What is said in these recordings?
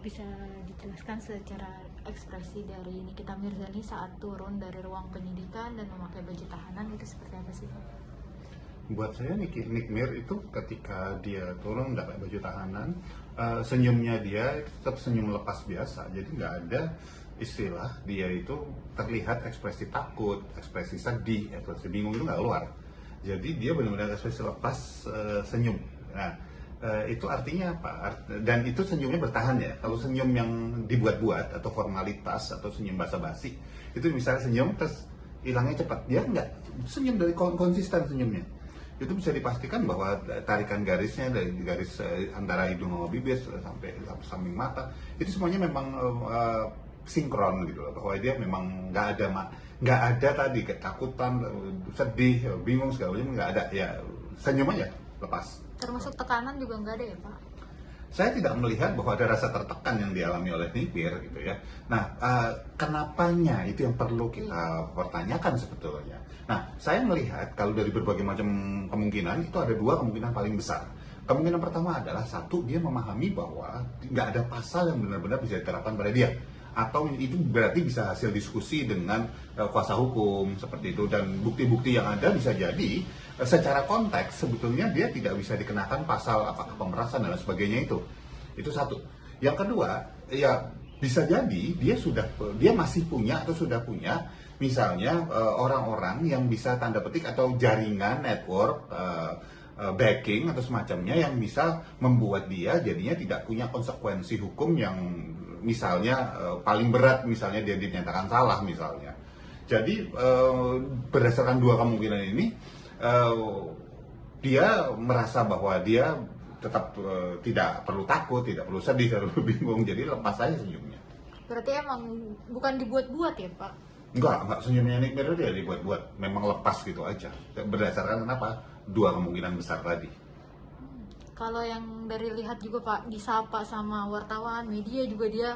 Bisa dijelaskan secara ekspresi dari Nikita Mirzani saat turun dari ruang penyidikan dan memakai baju tahanan itu seperti apa sih Pak? Buat saya Nick Mir itu ketika dia turun pakai baju tahanan, senyumnya dia itu tetap senyum lepas biasa, jadi nggak ada istilah dia itu terlihat ekspresi takut, ekspresi sedih, ekspresi bingung itu nggak keluar. Jadi dia benar-benar ekspresi lepas, senyum. Nah, itu artinya apa? Dan itu senyumnya bertahan ya. Kalau senyum yang dibuat-buat atau formalitas atau senyum basa-basi, itu misalnya senyum terus hilangnya cepat, dia nggak senyum dari konsisten senyumnya. Itu bisa dipastikan bahwa tarikan garisnya dari garis antara hidung sama bibir sampai samping mata itu semuanya memang sinkron gitu loh, bahwa dia memang nggak ada tadi ketakutan, sedih, bingung segala macam, nggak ada, ya senyum aja lepas. Termasuk tekanan juga nggak ada ya Pak? Saya tidak melihat bahwa ada rasa tertekan yang dialami oleh Nipir gitu ya. Nah, kenapanya itu yang perlu kita pertanyakan sebetulnya. Nah, saya melihat kalau dari berbagai macam kemungkinan itu ada dua kemungkinan paling besar. Kemungkinan pertama adalah satu, dia memahami bahwa nggak ada pasal yang benar-benar bisa diterapkan pada dia, atau itu berarti bisa hasil diskusi dengan kuasa hukum seperti itu, dan bukti-bukti yang ada bisa jadi secara konteks sebetulnya dia tidak bisa dikenakan pasal apakah pemerasan dan sebagainya itu satu. Yang kedua, ya bisa jadi dia masih punya atau sudah punya misalnya orang-orang yang bisa tanda petik atau jaringan network, backing atau semacamnya yang bisa membuat dia jadinya tidak punya konsekuensi hukum yang misalnya paling berat, misalnya dia dinyatakan salah misalnya. Jadi berdasarkan dua kemungkinan ini, dia merasa bahwa dia tetap tidak perlu takut, tidak perlu sedih, tidak perlu bingung, jadi lepas saja senyumnya. Berarti emang bukan dibuat-buat ya Pak? Enggak, senyumnya Nick Mirror dia dibuat-buat, memang lepas gitu aja. Berdasarkan kenapa? Dua kemungkinan besar tadi. Kalau yang dari lihat juga Pak, disapa sama wartawan, media juga dia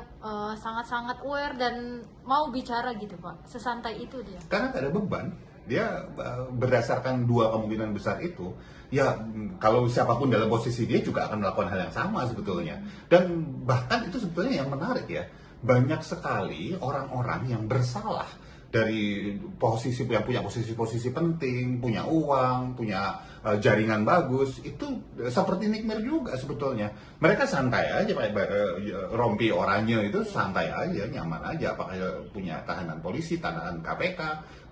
sangat-sangat aware dan mau bicara gitu Pak, sesantai itu dia. Karena tak ada beban, dia berdasarkan dua kemungkinan besar itu, ya kalau siapapun dalam posisi dia juga akan melakukan hal yang sama sebetulnya. Dan bahkan itu sebetulnya yang menarik ya, banyak sekali orang-orang yang bersalah dari posisi yang punya posisi-posisi penting, punya uang, punya jaringan bagus, itu seperti Nick Mir juga sebetulnya. Mereka santai aja, rompi oranye itu santai aja, nyaman aja. Apakah punya tahanan polisi, tahanan KPK,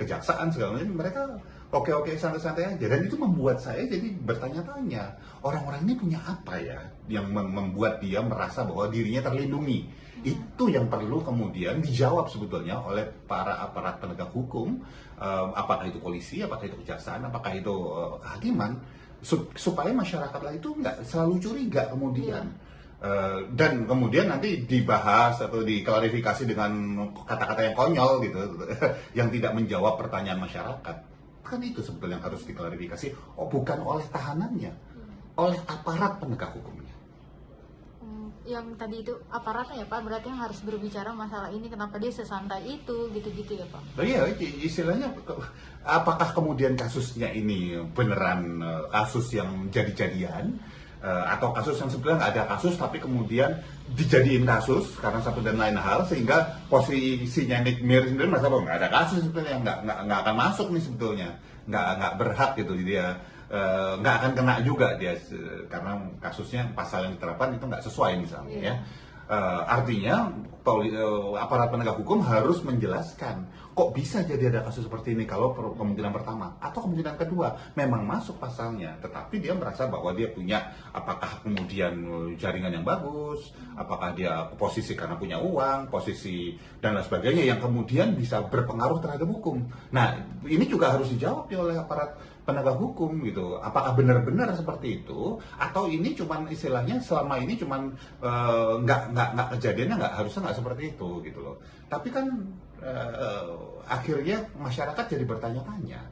kejaksaan segala macam, mereka oke-oke santai-santai aja. Dan itu membuat saya jadi bertanya-tanya, orang-orang ini punya apa ya yang membuat dia merasa bahwa dirinya terlindungi. Itu yang perlu kemudian dijawab sebetulnya oleh para aparat penegak hukum, apakah itu polisi, apakah itu kejaksaan, apakah itu kehakiman, supaya masyarakatlah itu nggak selalu curiga kemudian. Dan kemudian nanti dibahas atau diklarifikasi dengan kata-kata yang konyol gitu, yang tidak menjawab pertanyaan masyarakat. Kan itu sebetulnya yang harus diklarifikasi, bukan oleh tahanannya, oleh aparat penegak hukumnya. Yang tadi itu aparatnya ya Pak, berarti yang harus berbicara masalah ini, kenapa dia sesantai itu gitu-gitu ya Pak? Oh iya, istilahnya apakah kemudian kasusnya ini beneran kasus yang jadi-jadian, atau kasus yang sebenarnya nggak ada kasus tapi kemudian dijadiin kasus karena satu dan lain hal, sehingga posisinya Nick Mir sendiri merasa bahwa nggak ada kasus sebetulnya, nggak akan masuk nih sebetulnya, nggak berhak gitu dia, nggak akan kena juga dia karena kasusnya pasal yang diterapkan itu nggak sesuai misalnya ya. Artinya aparat penegak hukum harus menjelaskan kok bisa jadi ada kasus seperti ini, kalau kemungkinan pertama atau kemungkinan kedua memang masuk pasalnya, tetapi dia merasa bahwa dia punya, apakah kemudian jaringan yang bagus, apakah dia posisi karena punya uang, posisi dan lain sebagainya yang kemudian bisa berpengaruh terhadap hukum. Nah, ini juga harus dijawab oleh aparat penegak hukum gitu. Apakah benar-benar seperti itu, atau ini cuman istilahnya selama ini cuman nggak kejadiannya, harusnya nggak seperti itu gitu loh. Tapi kan akhirnya masyarakat jadi bertanya-tanya.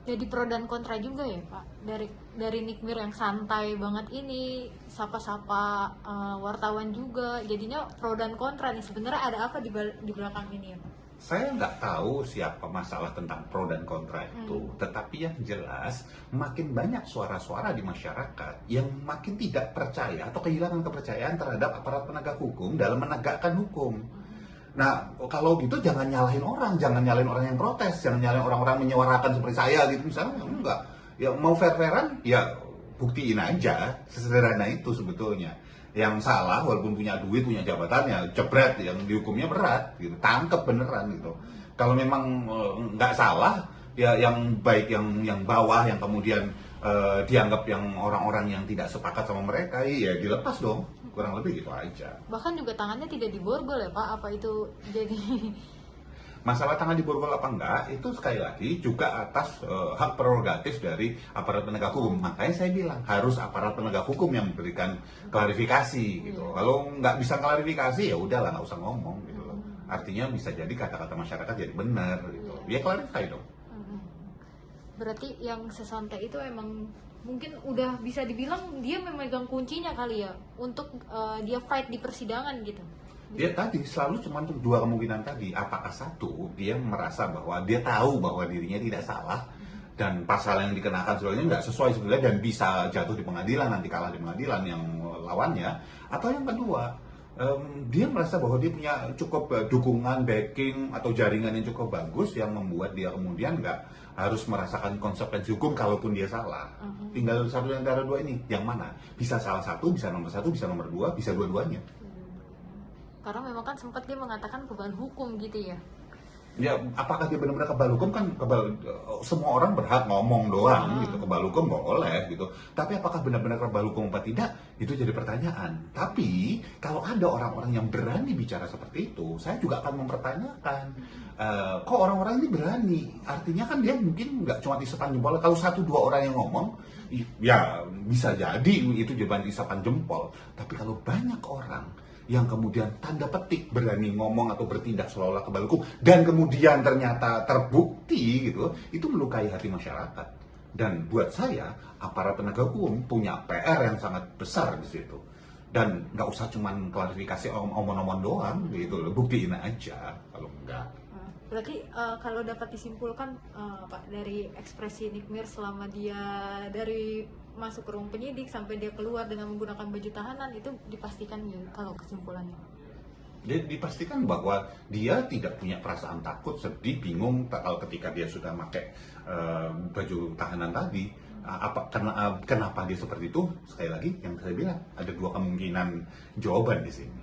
Jadi pro dan kontra juga ya Pak, dari Nick Mir yang santai banget ini, sapa-sapa wartawan juga, jadinya pro dan kontra nih, sebenarnya ada apa di belakang ini ya Pak? Saya nggak tahu siapa masalah tentang pro dan kontra itu, tetapi yang jelas makin banyak suara-suara di masyarakat yang makin tidak percaya atau kehilangan kepercayaan terhadap aparat penegak hukum dalam menegakkan hukum. Nah, kalau gitu jangan nyalahin orang yang protes, jangan nyalahin orang-orang menyuarakan seperti saya gitu misalnya, enggak. Ya mau fair-fairan, ya buktiin aja, sesederhana itu sebetulnya. Yang salah walaupun punya duit, punya jabatan, ya jebret, yang dihukumnya berat gitu, tangkep beneran gitu. Kalau memang nggak salah, ya yang baik yang bawah yang kemudian dianggap yang orang-orang yang tidak sepakat sama mereka, ya dilepas dong, kurang lebih gitu aja. Bahkan juga tangannya tidak diborgol ya Pak, apa itu jadi Masalah tangan diborgol apa enggak itu sekali lagi juga atas hak prerogatif dari aparat penegak hukum. Makanya saya bilang harus aparat penegak hukum yang memberikan klarifikasi gitu. Kalau nggak bisa klarifikasi ya udahlah, nggak usah ngomong gitu loh. Artinya bisa jadi kata-kata masyarakat jadi benar gitu. Ya clarify dong. berarti yang sesantai itu emang mungkin udah bisa dibilang dia memegang kuncinya kali ya untuk dia fight di persidangan gitu. Dia tadi selalu cuma dua kemungkinan tadi. Apakah satu, dia merasa bahwa dia tahu bahwa dirinya tidak salah dan pasal yang dikenakan sebenarnya nggak sesuai sebenarnya dan bisa jatuh di pengadilan, nanti kalah di pengadilan yang lawannya. Atau yang kedua, dia merasa bahwa dia punya cukup dukungan, backing atau jaringan yang cukup bagus yang membuat dia kemudian nggak harus merasakan konsekuensi hukum kalaupun dia salah. Tinggal satu di antara dua ini, yang mana? Bisa salah satu, bisa nomor satu, bisa nomor dua, bisa dua-duanya. Karena memang kan sempat dia mengatakan kebal hukum gitu ya. Ya, apakah dia benar-benar kebal hukum kan semua orang berhak ngomong doang gitu, kebal hukum boleh gitu. Tapi apakah benar-benar kebal hukum apa tidak? Itu jadi pertanyaan. Tapi kalau ada orang-orang yang berani bicara seperti itu, saya juga akan mempertanyakan. Kok orang-orang ini berani? Artinya kan dia mungkin nggak cuma isapan jempol. Kalau satu dua orang yang ngomong, ya bisa jadi itu jawaban isapan jempol. Tapi kalau banyak orang yang kemudian tanda petik berani ngomong atau bertindak seolah-olah kebal hukum dan kemudian ternyata terbukti gitu, itu melukai hati masyarakat. Dan buat saya aparat penegak hukum punya PR yang sangat besar di situ. Dan nggak usah cuman klarifikasi omong-omong doang gitu loh, buktiin aja kalau enggak. Berarti kalau dapat disimpulkan Pak dari ekspresi Nikmir selama dia dari masuk ke ruang penyidik sampai dia keluar dengan menggunakan baju tahanan itu dipastikan ya kalau kesimpulannya. Dia dipastikan bahwa dia tidak punya perasaan takut, sedih, bingung kalau ketika dia sudah pakai baju tahanan tadi. Kenapa dia seperti itu? Sekali lagi yang saya bilang ada dua kemungkinan jawaban di sini.